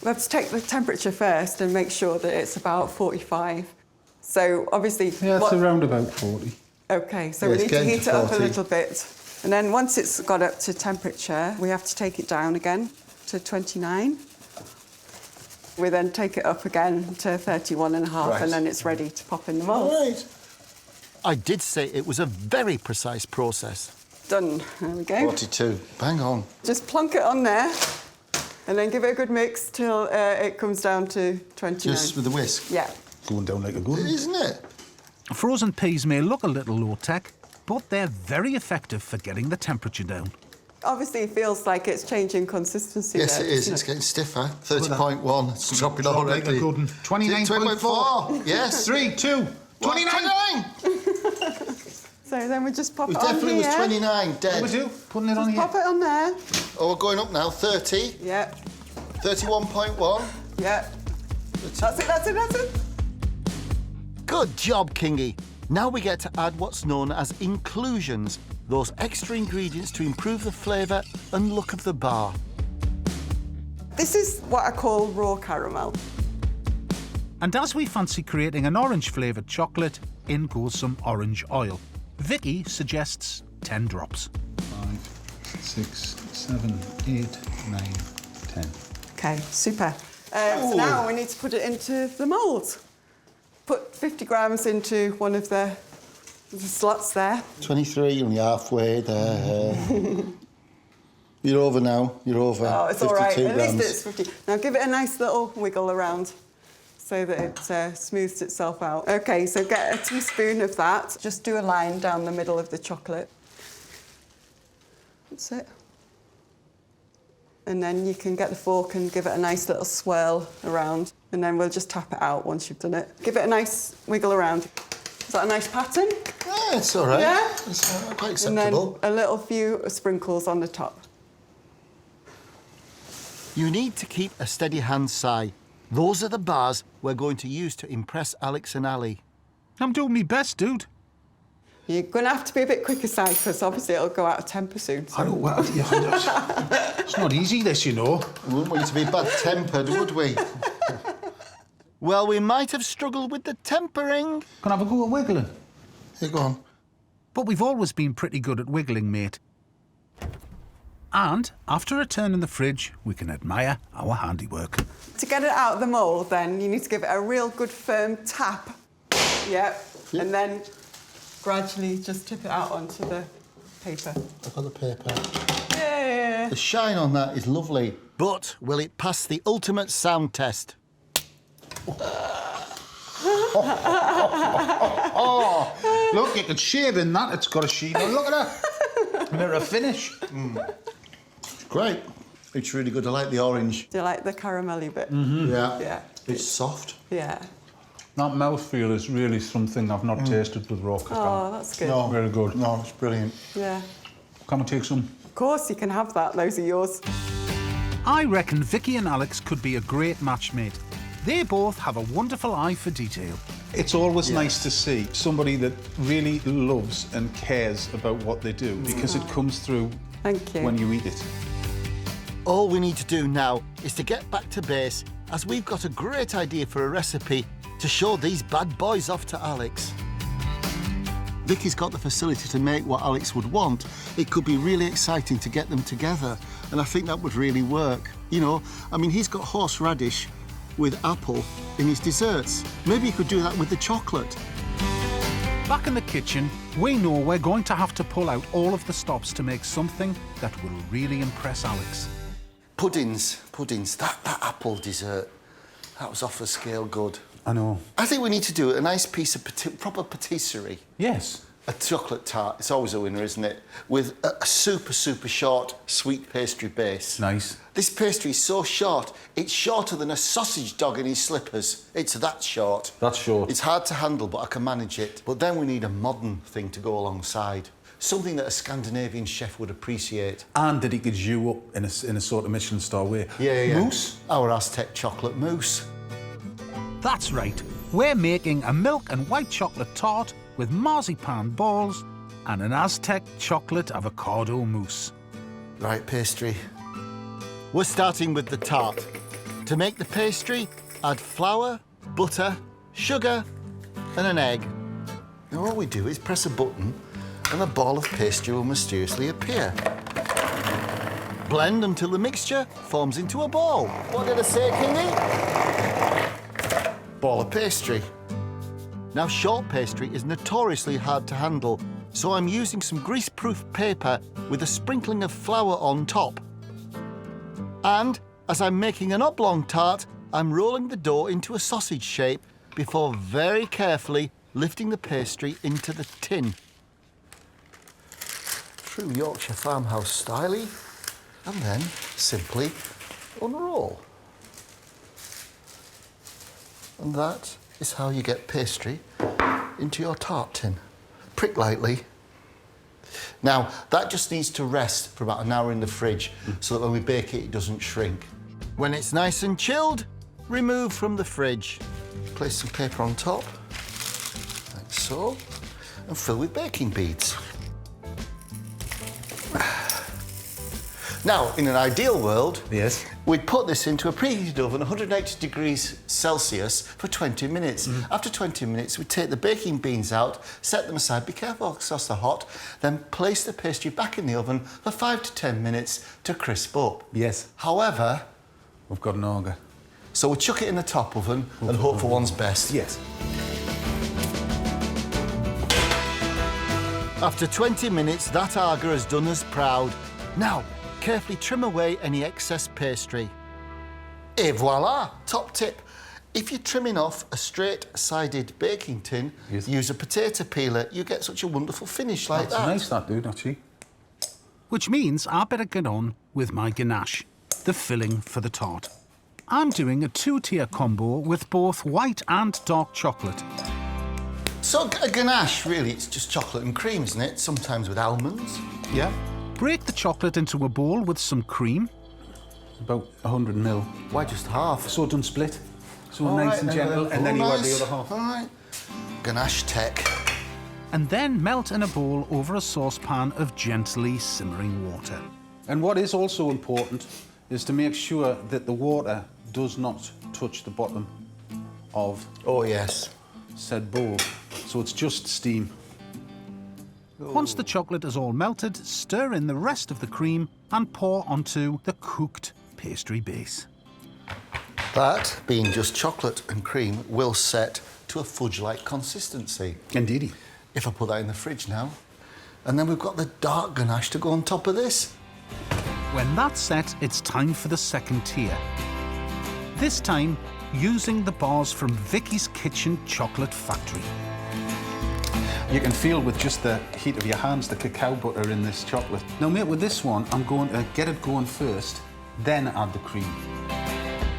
We have to take the temperature first and make sure that it's about 45. So obviously... Yeah, it's around about 40. OK, so Yeah, we need to heat it up a 40. little bit. And then once it's got up to temperature, we have to take it down again to 29. We then take it up again to 31.5, Right. and then it's ready to pop in the mould. Right. I did say it was a very precise process. Done. There we go. 42. Bang on. Just plonk it on there, and then give it a good mix till it comes down to 29. Just with the whisk. Yeah. Going down like a gun. Isn't it? Frozen peas may look a little low-tech, but they're very effective for getting the temperature down. Obviously, it feels like it's changing consistency. Yes, there, it is. doesn't It's getting stiffer. 30.1. It's dropping Drop already. like a good one. 29.4. Yes. 3, 2, 29. So then we just pop It it on definitely here. was 29 dead. What we do? Putting it on Just here. pop it on there. Oh, we're going up now. 30. Yeah, 31.1. yeah. That's it, that's it, that's it. Good job, Kingy. Now we get to add what's known as inclusions, those extra ingredients to improve the flavour and look of the bar. This is what I call raw caramel. And as we fancy creating an orange-flavoured chocolate, in goes some orange oil. Vicky suggests 10 drops. 5, 6, 7, 8, 9, 10. OK, super. So now we need to put it into the mould. Put 50 grams into one of the slots there. 23, you're only halfway there. You're over now. You're over. Oh, it's 52 all right. grams. At least it's 50. Now give it a nice little wiggle around so that it smooths itself out. OK, so get a teaspoon of that. Just do a line down the middle of the chocolate. That's it. And then you can get the fork and give it a nice little swirl around. And then we'll just tap it out once you've done it. Give it a nice wiggle around. Is that a nice pattern? Yeah, it's all right. Yeah? It's quite And then acceptable. a little few sprinkles on the top. You need to keep a steady hand, Si. Those are the bars we're going to use to impress Alex and Ali. I'm doing my best, dude. You're going to have to be a bit quicker, Si, because obviously it'll go out of temper soon. So. I don't... Well, yeah, it's not easy, this, you know. We wouldn't want you to be bad-tempered, would we? Well, we might have struggled with the tempering. Can I have a go at wiggling? Here, go on. But we've always been pretty good at wiggling, mate. And after a turn in the fridge, we can admire our handiwork. To get it out of the mould, then, you need to give it a real good firm tap. Yep. And then gradually just tip it out onto the paper. I've got the paper. Yeah. The shine on that is lovely. But will it pass the ultimate sound test? Oh, look, you can shave in that. It's got a sheen. Oh, look at that. Mirror finish. It's great. It's really good. I like the orange. Do you like the caramelly bit? Yeah. Yeah. It's soft. Yeah. That mouthfeel is really something I've not tasted with raw cacao. Oh, that's good. No. Very good. No, it's brilliant. Yeah. Can we take some? Of course, you can have that. Those are yours. I reckon Vicky and Alex could be a great match, mate. They both have a wonderful eye for detail. It's always nice to see somebody that really loves and cares about what they do, because it comes through Thank you. when you eat it. All we need to do now is to get back to base, as we've got a great idea for a recipe to show these bad boys off to Alex. Vicky's got the facility to make what Alex would want. It could be really exciting to get them together, and I think that would really work. You know, I mean, he's got horseradish with apple in his desserts. Maybe you could do that with the chocolate. Back in the kitchen, we know we're going to have to pull out all of the stops to make something that will really impress Alex. Puddings. That apple dessert, that was off the scale good. I know. I think we need to do a nice piece of proper patisserie. Yes. A chocolate tart, it's always a winner, isn't it? With a super, super short sweet pastry base. Nice. This pastry is so short, it's shorter than a sausage dog in his slippers. It's that short. That's short. It's hard to handle, but I can manage it. But then we need a modern thing to go alongside. Something that a Scandinavian chef would appreciate. And that he could chew up in a sort of Michelin star way. Yeah. Mousse? Our Aztec chocolate mousse. That's right, we're making a milk and white chocolate tart with marzipan balls and an Aztec chocolate avocado mousse. Right, pastry. We're starting with the tart. To make the pastry, add flour, butter, sugar and an egg. Now all we do is press a button and a ball of pastry will mysteriously appear. Blend until the mixture forms into a ball. What did I say, Kingy? Ball of pastry. Now, short pastry is notoriously hard to handle, so I'm using some grease-proof paper with a sprinkling of flour on top. And, as I'm making an oblong tart, I'm rolling the dough into a sausage shape before very carefully lifting the pastry into the tin. True Yorkshire farmhouse style, and then simply unroll. And that is how you get pastry into your tart tin. Prick lightly. Now, that just needs to rest for about an hour in the fridge so that when we bake it, it doesn't shrink. When it's nice and chilled, remove from the fridge. Place some paper on top, like so, and fill with baking beads. Now, in an ideal world, yes, we'd put this into a preheated oven, 180 degrees Celsius, for 20 minutes. After 20 minutes, we take the baking beans out, set them aside, be careful because they're hot, then place the pastry back in the oven for 5 to 10 minutes to crisp up. Yes. However, we've got an auger. So we chuck it in the top oven and hope for one's best. Yes. After 20 minutes, that auger has done us proud. Now, carefully trim away any excess pastry. Et voila! Top tip. If you're trimming off a straight-sided baking tin, use a potato peeler. You get such a wonderful finish like that. That's nice, that, dude, actually. Which means I better get on with my ganache, the filling for the tart. I'm doing a 2-tier combo with both white and dark chocolate. So a ganache, really, it's just chocolate and cream, isn't it? Sometimes with almonds. Yeah. Break the chocolate into a bowl with some cream. About 100 ml. Why just half? So it doesn't split. So nice and gentle, and then you add the other half. All right. Ganache tech. And then melt in a bowl over a saucepan of gently simmering water. And what is also important is to make sure that the water does not touch the bottom of said bowl. So it's just steam. Once the chocolate is all melted, stir in the rest of the cream and pour onto the cooked pastry base. That, being just chocolate and cream, will set to a fudge-like consistency. Indeedy. If I put that in the fridge now. And then we've got the dark ganache to go on top of this. When that's set, it's time for the second tier. This time, using the bars from Vicky's Kitchen Chocolate Factory. You can feel with just the heat of your hands the cacao butter in this chocolate. Now, mate, with this one, I'm going to get it going first, then add the cream.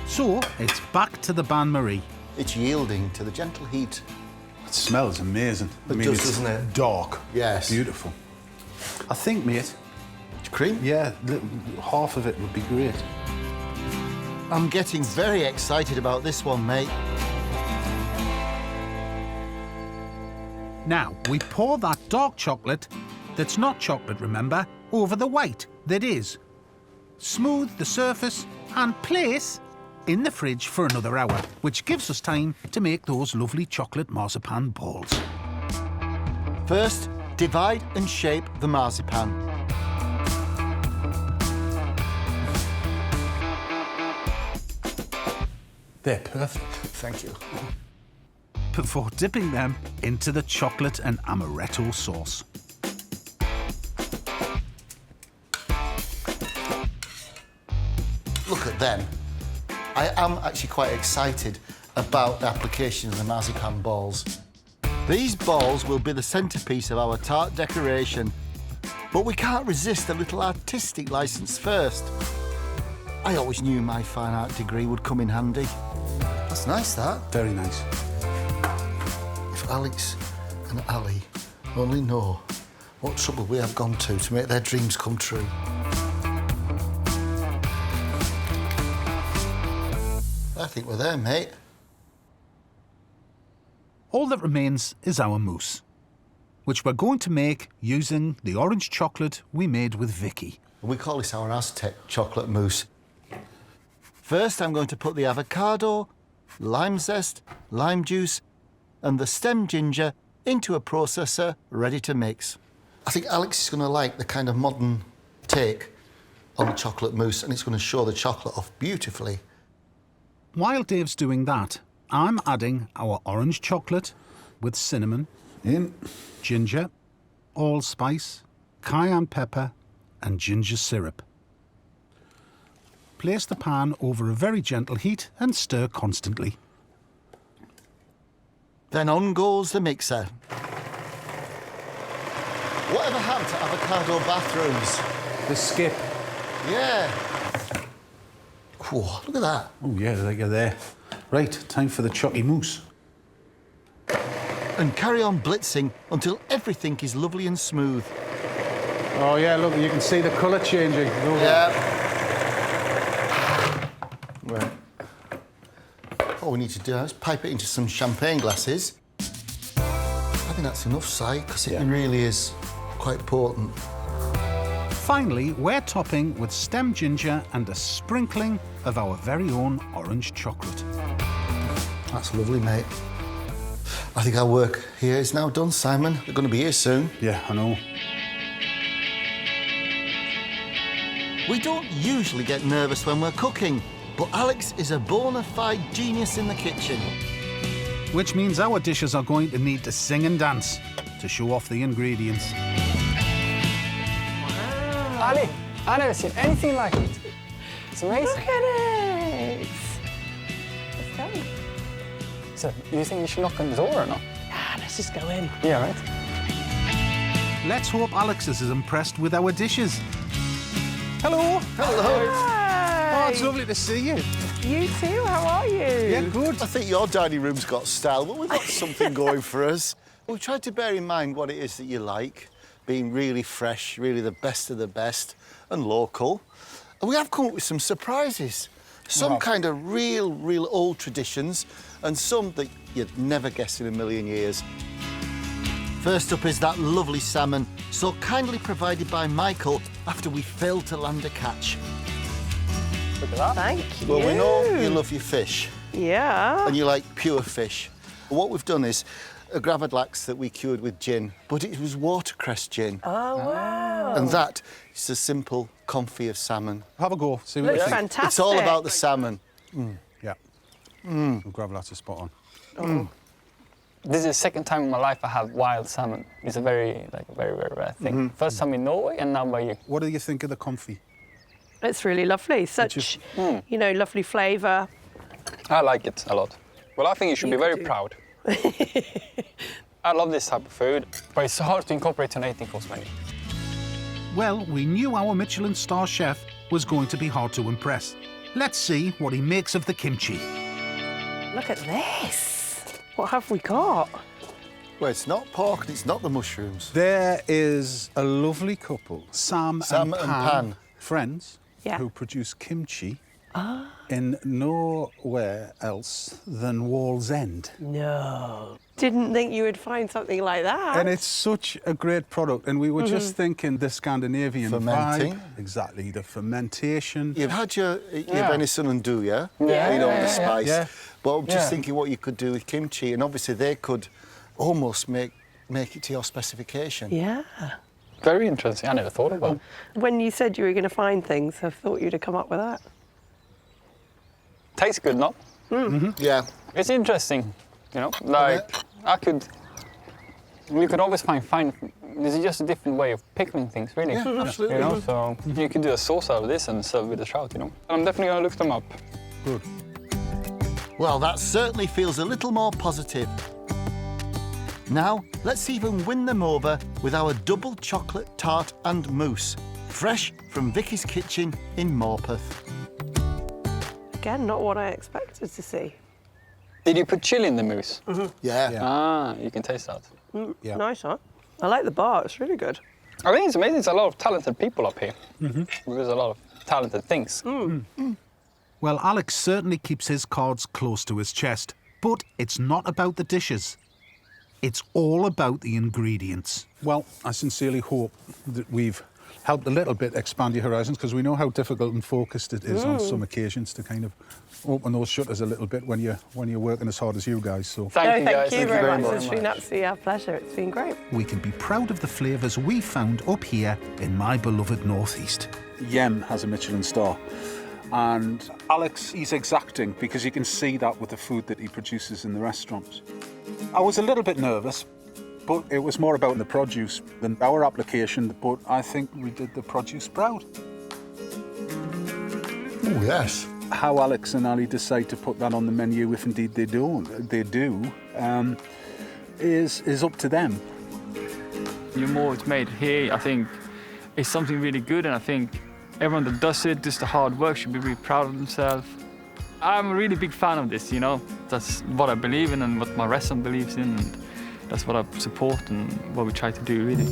So, it's back to the bain-marie. It's yielding to the gentle heat. It smells amazing. It does, doesn't it? Dark. Yes. Beautiful. I think, mate... Cream? Yeah, half of it would be great. I'm getting very excited about this one, mate. Now, we pour that dark chocolate, that's not chocolate, remember, over the white that is. Smooth the surface and place in the fridge for another hour, which gives us time to make those lovely chocolate marzipan balls. First, divide and shape the marzipan. They're perfect. Thank you. Before dipping them into the chocolate and amaretto sauce. Look at them. I am actually quite excited about the application of the marzipan balls. These balls will be the centrepiece of our tart decoration, but we can't resist a little artistic licence first. I always knew my fine art degree would come in handy. That's nice, that. Very nice. If Alex and Ali only know what trouble we have gone to make their dreams come true. I think we're there, mate. All that remains is our mousse, which we're going to make using the orange chocolate we made with Vicky. We call this our Aztec chocolate mousse. First, I'm going to put the avocado, lime zest, lime juice, and the stem ginger into a processor ready to mix. I think Alex is going to like the kind of modern take on the chocolate mousse, and it's going to show the chocolate off beautifully. While Dave's doing that, I'm adding our orange chocolate with cinnamon, ginger, allspice, cayenne pepper and ginger syrup. Place the pan over a very gentle heat and stir constantly. Then on goes the mixer. Whatever happened to avocado bathrooms? The skip. Yeah. Whoa, look at that. Oh, yeah, they're there. Right, time for the chocky mousse. And carry on blitzing until everything is lovely and smooth. Oh, yeah, look, you can see the colour changing. Look. Yeah. Right. All we need to do is pipe it into some champagne glasses. I think that's enough, Si, because it really is quite potent. Finally, we're topping with stem ginger and a sprinkling of our very own orange chocolate. That's lovely, mate. I think our work here is now done, Simon. They're going to be here soon. Yeah, I know. We don't usually get nervous when we're cooking, but Alex is a bona fide genius in the kitchen. Which means our dishes are going to need to sing and dance to show off the ingredients. Ali, I've never seen anything like it. It's amazing. Look at it. Let's go. So, do you think you should knock on the door or not? Ah, let's just go in. Yeah, right. Let's hope Alex is as impressed with our dishes. Hello. Hello. Oh, it's lovely to see you. You too, how are you? Yeah, good. I think your dining room's got style, but we've got something going for us. We've tried to bear in mind what it is that you like, being really fresh, really the best of the best, and local. And we have come up with some surprises. Some kind of real old traditions, and some that you'd never guess in a million years. First up is that lovely salmon, so kindly provided by Michael after we failed to land a catch. Look at that. Thank you. Well, we know you love your fish. Yeah. And you like pure fish. What we've done is a gravadlax that we cured with gin, but it was watercress gin. Oh, wow. And that is a simple confit of salmon. Have a go, see what you Looks think. fantastic. It's all about the salmon. Yeah. Gravadlax is spot on. This is the second time in my life I have wild salmon. It's a very rare thing. First time in Norway and now by you. What do you think of the confit? It's really lovely. Such, you know, lovely flavour. I like it a lot. Well, I think you should be very proud. I love this type of food, but it's hard to incorporate on 18-course menu. Well, we knew our Michelin star chef was going to be hard to impress. Let's see what he makes of the kimchi. Look at this. What have we got? Well, it's not pork and it's not the mushrooms. There is a lovely couple, Sam and Pan, friends, who produce kimchi in nowhere else than Wall's End. No. Didn't think you would find something like that. And it's such a great product. And we were just thinking the Scandinavian Fermenting. vibe. Exactly, the fermentation. You've had your venison and do, Yeah, you know, the yeah. spice. Yeah. But I'm just thinking what you could do with kimchi, and obviously they could almost make it to your specification. Yeah. Very interesting. I never thought about it. When you said you were going to find things, I thought you'd have come up with that. Tastes good, no? Yeah. It's interesting, you know. Like we could always find. This is just a different way of pickling things, really. Yeah, absolutely. You know, so you could do a sauce out of this and serve with the trout, you know. I'm definitely gonna look them up. Good. Well, that certainly feels a little more positive. Now, let's even win them over with our double chocolate tart and mousse, fresh from Vicky's kitchen in Morpeth. Again, not what I expected to see. Did you put chili in the mousse? Yeah. Ah, you can taste that. Yeah. Nice, huh? I like the bar, it's really good. I think it's amazing. There's a lot of talented people up here. There's a lot of talented things. Well, Alex certainly keeps his cards close to his chest, but it's not about the dishes. It's all about the ingredients. Well, I sincerely hope that we've helped a little bit expand your horizons, because we know how difficult and focused it is on some occasions to kind of open those shutters a little bit when you're working as hard as you guys. So Thank you guys. Thank you very much. It's been absolutely our pleasure. It's been great. We can be proud of the flavours we found up here in my beloved Northeast. Hjem has a Michelin star, and Alex, he's exacting, because you can see that with the food that he produces in the restaurants. I was a little bit nervous, but it was more about the produce than our application, but I think we did the produce proud. Oh, yes. How Alex and Ali decide to put that on the menu, if indeed they do, is up to them. The more it's made here, I think it's something really good, and I think everyone that does the hard work, should be really proud of themselves. I'm a really big fan of this, you know. That's what I believe in and what my restaurant believes in, and that's what I support and what we try to do, really.